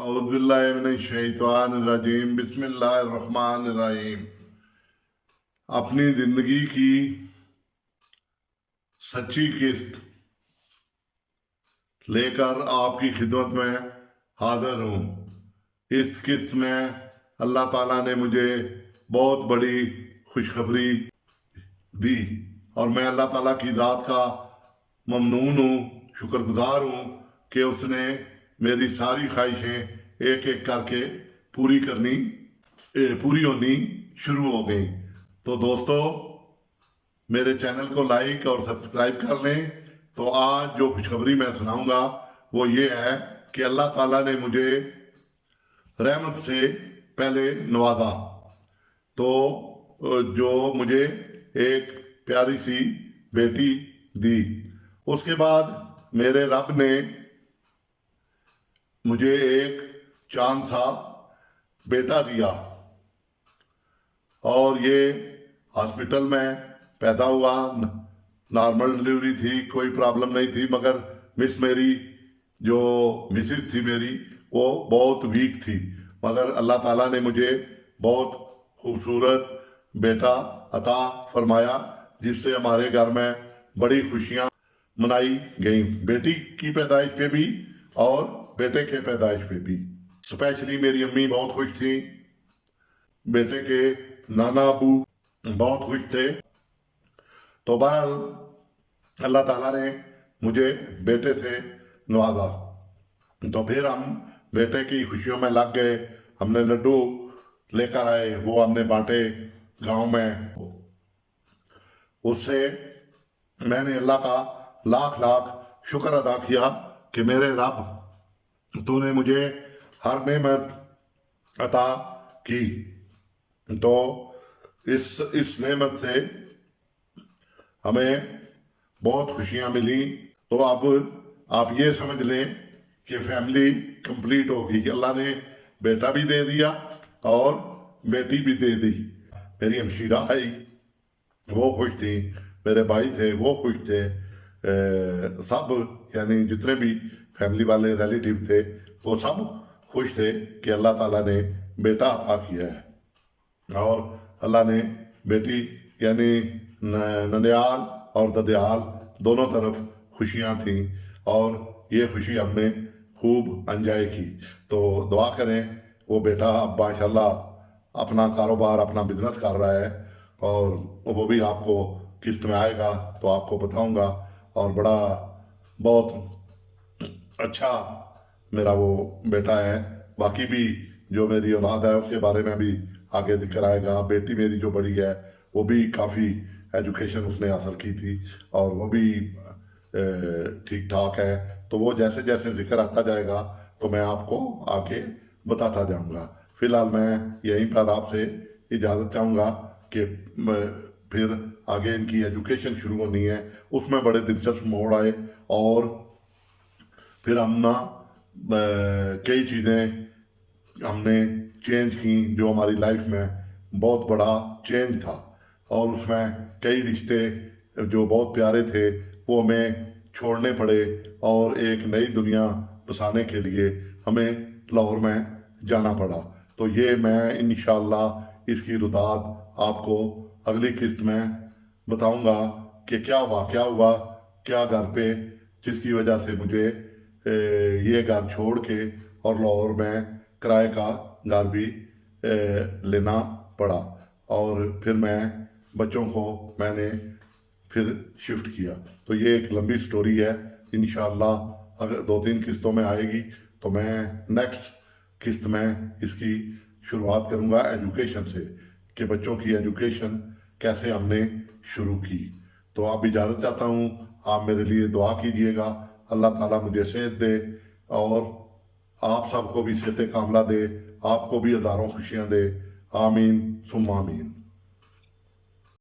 औज़ु बिल्लाहि मिनश्शैतानिर्रजीम बिस्मिल्लाहिर्रहमानिर्रहीम। अपनी जिंदगी की सच्ची किस्त लेकर आपकी खिदमत में हाजिर हूँ। इस किस्त में अल्लाह ताला ने मुझे बहुत बड़ी खुशखबरी दी और मैं अल्लाह ताला की ज़ात का ममनून हूँ, शुक्रगुजार हूँ कि उसने मेरी सारी ख्वाहिशें एक एक करके पूरी होनी शुरू हो गई। तो दोस्तों, मेरे चैनल को लाइक और सब्सक्राइब कर लें। तो आज जो खुशखबरी मैं सुनाऊंगा वो ये है कि अल्लाह ताला ने मुझे रहमत से पहले नवाजा। तो जो मुझे एक प्यारी सी बेटी दी, उसके बाद मेरे रब ने मुझे एक चांद सा बेटा दिया और ये हॉस्पिटल में पैदा हुआ। नॉर्मल डिलीवरी थी, कोई प्रॉब्लम नहीं थी, मगर मिसिस थी मेरी, वो बहुत वीक थी। मगर अल्लाह ताला ने मुझे बहुत खूबसूरत बेटा अता फरमाया, जिससे हमारे घर में बड़ी खुशियां मनाई गई, बेटी की पैदाइश पे भी और बेटे के पैदाइश पे भी। स्पेशली मेरी अम्मी बहुत खुश थी, बेटे के नाना अबू बहुत खुश थे। तो बहरहाल अल्लाह ताला ने मुझे बेटे से नवाजा। तो फिर हम बेटे की खुशियों में लग गए। हमने लड्डू लेकर आए, वो हमने बांटे गांव में। उससे मैंने अल्लाह का लाख लाख शुक्र अदा किया कि मेरे रब, तूने मुझे हर नेमत अता की। तो इस नेमत से हमें बहुत खुशियां मिली। तो अब आप ये समझ लें कि फैमिली कंप्लीट होगी। अल्लाह ने बेटा भी दे दिया और बेटी भी दे दी। मेरी हमशीरा आई, वो खुश थी, मेरे भाई थे वो खुश थे, सब यानी जितने भी फैमिली वाले रिलेटिव थे वो सब खुश थे कि अल्लाह ताला ने बेटा अता किया है। और अल्लाह ने बेटी यानी नंदयाल और ददयाल दोनों तरफ खुशियां थी और ये खुशी हमने खूब एंजॉय की। तो दुआ करें, वो बेटा अब माशाल्लाह अपना कारोबार, अपना बिजनेस कर रहा है और वो भी आपको किस्त में आएगा तो आपको बताऊंगा। और बड़ा बहुत अच्छा मेरा वो बेटा है। बाकी भी जो मेरी औलाद है उसके बारे में भी आगे जिक्र आएगा। बेटी मेरी जो बड़ी है वो भी काफ़ी एजुकेशन उसने हासिल की थी और वो भी ठीक ठाक है। तो वो जैसे जैसे जिक्र आता जाएगा तो मैं आपको आगे बताता जाऊंगा। फिलहाल मैं यहीं पर आपसे इजाज़त चाहूँगा कि फिर आगे इनकी एजुकेशन शुरू होनी है, उसमें बड़े दिलचस्प मोड़ आए और फिर हम ना कई चीज़ें हमने चेंज की जो हमारी लाइफ में बहुत बड़ा चेंज था। और उसमें कई रिश्ते जो बहुत प्यारे थे वो हमें छोड़ने पड़े और एक नई दुनिया बसाने के लिए हमें लाहौर में जाना पड़ा। तो ये मैं इंशाअल्लाह इसकी रुदात आपको अगली किस्त में बताऊंगा कि क्या वाक़या हुआ, क्या घर पे जिसकी वजह से मुझे ये घर छोड़ के और लाहौर में किराए का घर भी लेना पड़ा। और फिर बच्चों को मैंने फिर शिफ्ट किया। तो ये एक लंबी स्टोरी है, इंशाअल्लाह अगर 2-3 किस्तों में आएगी तो मैं नेक्स्ट किस्त में इसकी शुरुआत करूँगा एजुकेशन से, कि बच्चों की एजुकेशन कैसे हमने शुरू की। तो आप इजाज़त चाहता हूँ, आप मेरे लिए दुआ कीजिएगा, अल्लाह ताला मुझे सेहत दे और आप सबको भी सेहत कामला दे, आपको भी हज़ारों खुशियाँ दे। आमीन सुम्मा आमीन।